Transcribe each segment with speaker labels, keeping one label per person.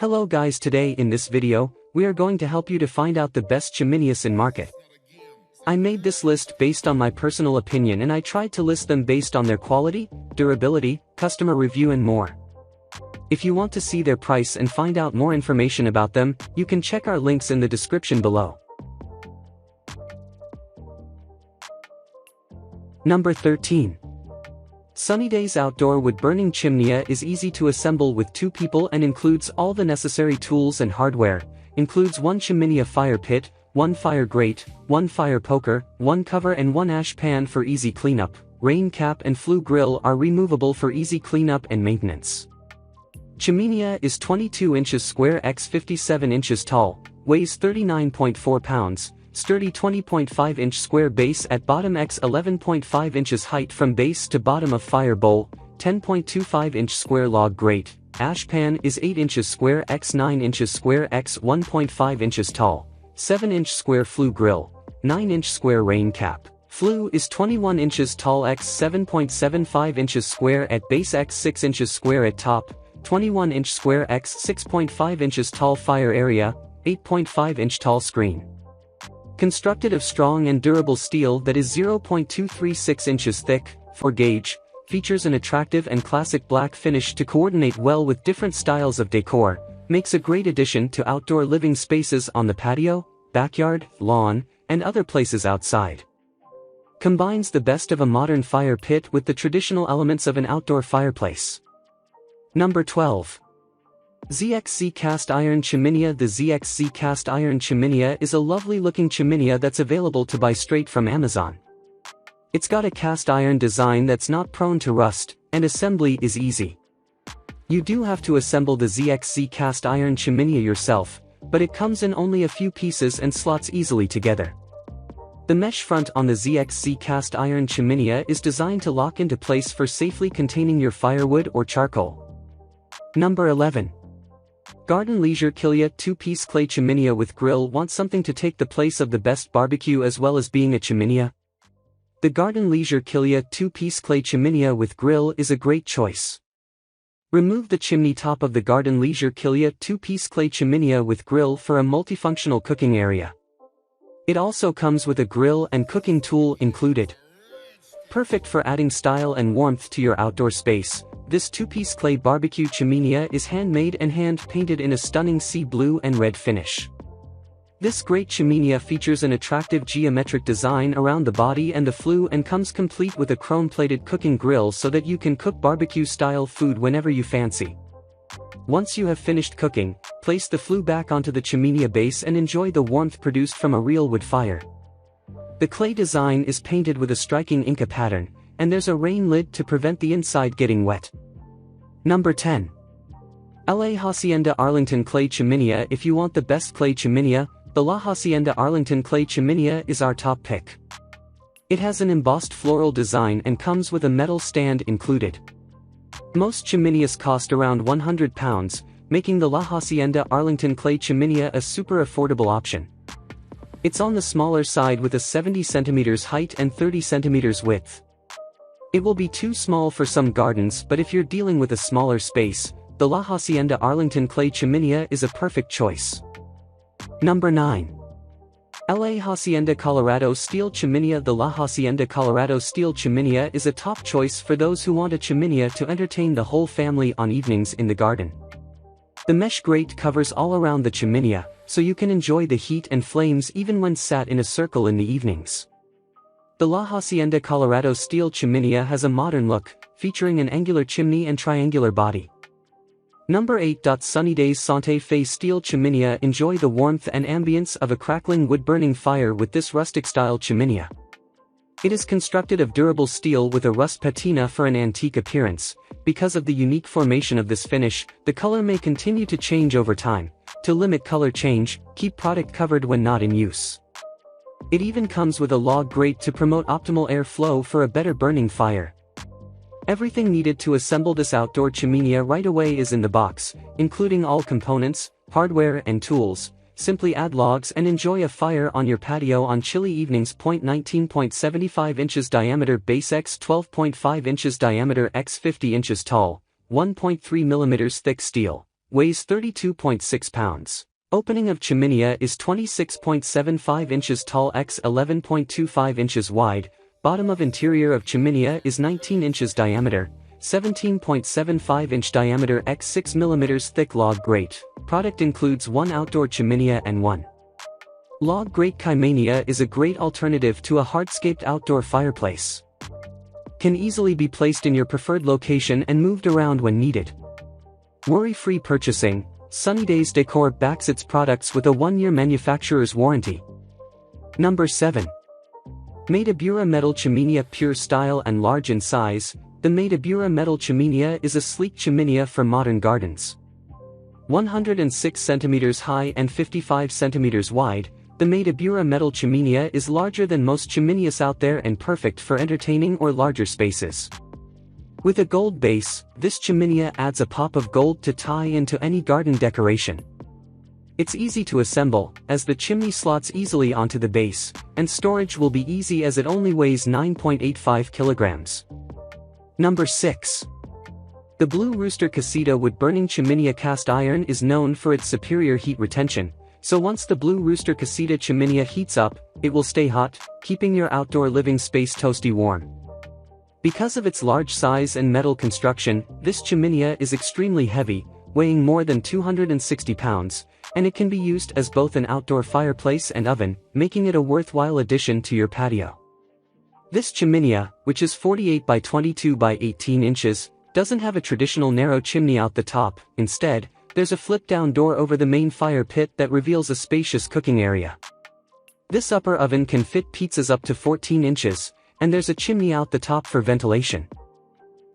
Speaker 1: Hello guys, today in this video, we are going to help you to find out the best Chimineas in market. I made this list based on my personal opinion and I tried to list them based on their quality, durability, customer review and more. If you want to see their price and find out more information about them, you can check our links in the description below. Number 13. Sunny Days Outdoor Wood-Burning Chimnea is easy to assemble with 2 people and includes all the necessary tools and hardware, includes 1 chiminea fire pit, 1 fire grate, 1 fire poker, 1 cover and 1 ash pan for easy cleanup. Rain cap and flue grill are removable for easy cleanup and maintenance. Chiminea is 22 inches square x 57 inches tall, weighs 39.4 pounds. Sturdy 20.5 inch square base at bottom x 11.5 inches height from base to bottom of fire bowl, 10.25 inch square log grate. Ash pan is 8 inches square x 9 inches square x 1.5 inches tall, 7 inch square flue grill, 9 inch square rain cap. Flue is 21 inches tall x 7.75 inches square at base x 6 inches square at top, 21 inch square x 6.5 inches tall fire area, 8.5 inch tall screen. Constructed of strong and durable steel that is 0.236 inches thick, 4 gauge, features an attractive and classic black finish to coordinate well with different styles of decor, makes a great addition to outdoor living spaces on the patio, backyard, lawn, and other places outside. Combines the best of a modern fire pit with the traditional elements of an outdoor fireplace. Number 12. ZXC Cast Iron Chiminea. The ZXC Cast Iron Chiminea is a lovely looking chiminea that's available to buy straight from Amazon. It's got a cast iron design that's not prone to rust, and assembly is easy. You do have to assemble the ZXC Cast Iron Chiminea yourself, but it comes in only a few pieces and slots easily together. The mesh front on the ZXC Cast Iron Chiminea is designed to lock into place for safely containing your firewood or charcoal. Number 11. Garden Leisure Killia 2-piece clay chiminea with grill. Want something to take the place of the best barbecue as well as being a chiminea? The Garden Leisure Killia 2-piece clay chiminea with grill is a great choice. Remove the chimney top of the Garden Leisure Killia 2-piece clay chiminea with grill for a multifunctional cooking area. It also comes with a grill and cooking tool included. Perfect for adding style and warmth to your outdoor space. This 2-piece clay barbecue chiminea is handmade and hand-painted in a stunning sea blue and red finish. This great chiminea features an attractive geometric design around the body and the flue and comes complete with a chrome-plated cooking grill so that you can cook barbecue-style food whenever you fancy. Once you have finished cooking, place the flue back onto the chiminea base and enjoy the warmth produced from a real wood fire. The clay design is painted with a striking Inca pattern, and there's a rain lid to prevent the inside getting wet. Number 10. La Hacienda Arlington Clay Chiminea. If you want the best clay chiminea, the La Hacienda Arlington Clay Chiminea is our top pick. It has an embossed floral design and comes with a metal stand included. Most chimeneas cost around £100, making the La Hacienda Arlington Clay Chiminea a super affordable option. It's on the smaller side with a 70 cm height and 30 cm width. It will be too small for some gardens, but if you're dealing with a smaller space, the La Hacienda Arlington Clay Chiminea is a perfect choice. Number 9. La Hacienda Colorado Steel Chiminea. The La Hacienda Colorado Steel Chiminea is a top choice for those who want a chiminea to entertain the whole family on evenings in the garden. The mesh grate covers all around the chiminea, so you can enjoy the heat and flames even when sat in a circle in the evenings. The La Hacienda Colorado Steel Chiminea has a modern look, featuring an angular chimney and triangular body. Number 8. Sunny Days Santa Fe Steel Chiminea. Enjoy the warmth and ambience of a crackling wood-burning fire with this rustic-style chiminea. It is constructed of durable steel with a rust patina for an antique appearance. Because of the unique formation of this finish, the color may continue to change over time. To limit color change, keep product covered when not in use. It even comes with a log grate to promote optimal airflow for a better burning fire. Everything needed to assemble this outdoor chiminea right away is in the box, including all components, hardware and tools. Simply add logs and enjoy a fire on your patio on chilly evenings. 19.75 inches diameter base x 12.5 inches diameter x 50 inches tall, 1.3 mm thick steel, weighs 32.6 pounds. Opening of chiminea is 26.75 inches tall x 11.25 inches wide. Bottom of interior of chiminea is 19 inches diameter, 17.75 inch diameter x 6 mm thick log grate. Product includes one outdoor chiminea and one log grate. Chimineas is a great alternative to a hardscaped outdoor fireplace. Can easily be placed in your preferred location and moved around when needed. Worry-free purchasing. Sunny Days Decor backs its products with a 1-year manufacturer's warranty. Number 7. Madeabura Metal Chiminea. Pure style and large in size, the Madeabura Metal Chiminea is a sleek chiminea for modern gardens. 106 cm high and 55 cm wide, the Madeabura Metal Chiminea is larger than most chimeneas out there and perfect for entertaining or larger spaces. With a gold base, this chiminea adds a pop of gold to tie into any garden decoration. It's easy to assemble, as the chimney slots easily onto the base, and storage will be easy as it only weighs 9.85 kilograms. Number 6. The Blue Rooster Casita wood-burning chiminea. Cast iron is known for its superior heat retention, so once the Blue Rooster Casita chiminea heats up, it will stay hot, keeping your outdoor living space toasty warm. Because of its large size and metal construction, this chiminea is extremely heavy, weighing more than 260 pounds, and it can be used as both an outdoor fireplace and oven, making it a worthwhile addition to your patio. This chiminea, which is 48 by 22 by 18 inches, doesn't have a traditional narrow chimney out the top. Instead, there's a flip-down door over the main fire pit that reveals a spacious cooking area. This upper oven can fit pizzas up to 14 inches, and there's a chimney out the top for ventilation.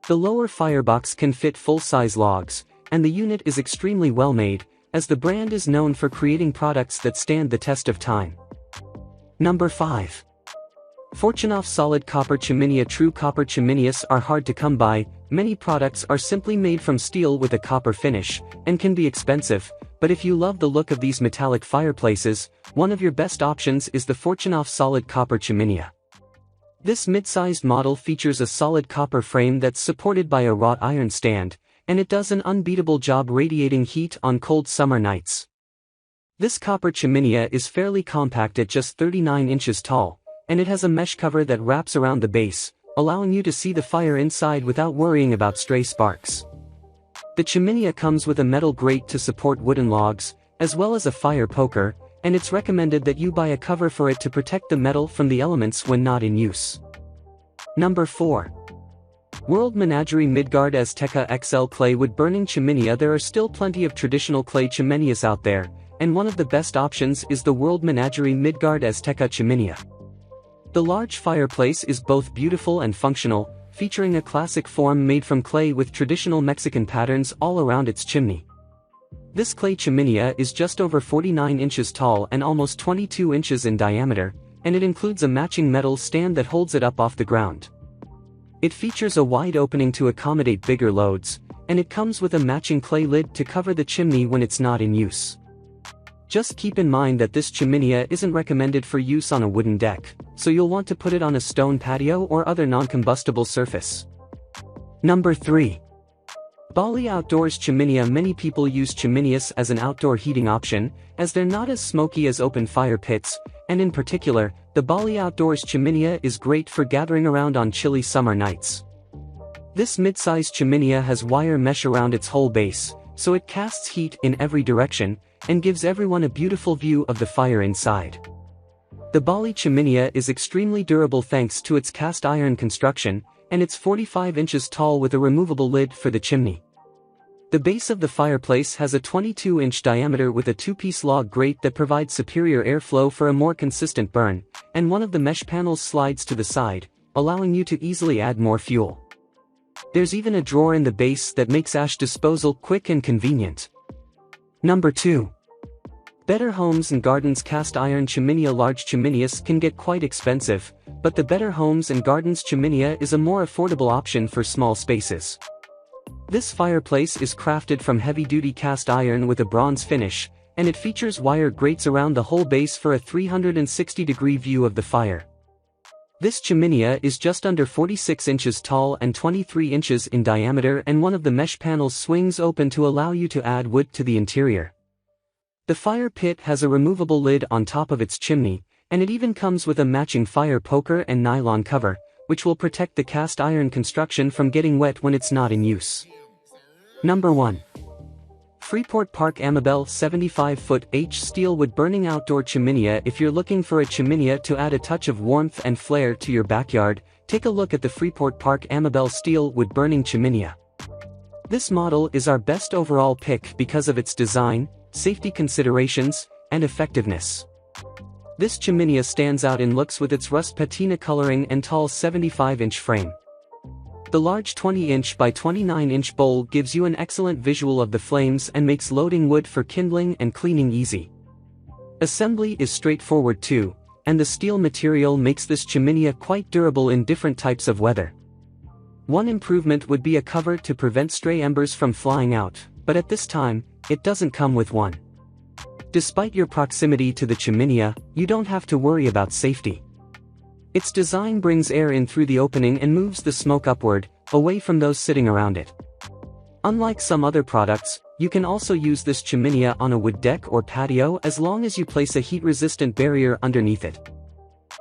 Speaker 1: The lower firebox can fit full-size logs, and the unit is extremely well made, as the brand is known for creating products that stand the test of time. Number 5. Fortunoff Solid Copper Chiminea. True copper chimeneas are hard to come by. Many products are simply made from steel with a copper finish, and can be expensive, but if you love the look of these metallic fireplaces, one of your best options is the Fortunoff Solid Copper Chiminea. This mid-sized model features a solid copper frame that's supported by a wrought iron stand, and it does an unbeatable job radiating heat on cold summer nights. This copper chiminea is fairly compact at just 39 inches tall, and it has a mesh cover that wraps around the base, allowing you to see the fire inside without worrying about stray sparks. The chiminea comes with a metal grate to support wooden logs, as well as a fire poker, and it's recommended that you buy a cover for it to protect the metal from the elements when not in use. Number 4. World Menagerie Midgard Azteca XL Clay Wood Burning Chiminea. There are still plenty of traditional clay chimeneas out there, and one of the best options is the World Menagerie Midgard Azteca Chiminea. The large fireplace is both beautiful and functional, featuring a classic form made from clay with traditional Mexican patterns all around its chimney. This clay chiminea is just over 49 inches tall and almost 22 inches in diameter, and it includes a matching metal stand that holds it up off the ground. It features a wide opening to accommodate bigger loads, and it comes with a matching clay lid to cover the chimney when it's not in use. Just keep in mind that this chiminea isn't recommended for use on a wooden deck, so you'll want to put it on a stone patio or other non-combustible surface. Number 3. Bali Outdoors Chiminea. Many people use chimeneas as an outdoor heating option, as they're not as smoky as open fire pits, and in particular, the Bali Outdoors Chiminea is great for gathering around on chilly summer nights. This mid-sized chiminea has wire mesh around its whole base, so it casts heat in every direction, and gives everyone a beautiful view of the fire inside. The Bali chiminea is extremely durable thanks to its cast iron construction, and it's 45 inches tall with a removable lid for the chimney. The base of the fireplace has a 22-inch diameter with a 2-piece log grate that provides superior airflow for a more consistent burn, and one of the mesh panels slides to the side, allowing you to easily add more fuel. There's even a drawer in the base that makes ash disposal quick and convenient. Number 2. Better Homes and Gardens Cast Iron Chiminea. Large chimeneas can get quite expensive, but the Better Homes and Gardens Chiminea is a more affordable option for small spaces. This fireplace is crafted from heavy-duty cast iron with a bronze finish, and it features wire grates around the whole base for a 360-degree view of the fire. This chiminea is just under 46 inches tall and 23 inches in diameter, and one of the mesh panels swings open to allow you to add wood to the interior. The fire pit has a removable lid on top of its chimney, and it even comes with a matching fire poker and nylon cover, which will protect the cast iron construction from getting wet when it's not in use. Number 1. Freeport Park Amabel 75-foot H steel wood burning outdoor chiminea. If you're looking for a chiminea to add a touch of warmth and flair to your backyard, take a look at the Freeport Park Amabel steel wood burning chiminea. This model is our best overall pick because of its design, safety considerations, and effectiveness. This chiminea stands out in looks with its rust patina coloring and tall 75-inch frame. The large 20-inch by 29-inch bowl gives you an excellent visual of the flames and makes loading wood for kindling and cleaning easy. Assembly is straightforward too, and the steel material makes this chiminea quite durable in different types of weather. One improvement would be a cover to prevent stray embers from flying out, but at this time, it doesn't come with one. Despite your proximity to the chiminea, you don't have to worry about safety. Its design brings air in through the opening and moves the smoke upward, away from those sitting around it. Unlike some other products, you can also use this chiminea on a wood deck or patio as long as you place a heat-resistant barrier underneath it.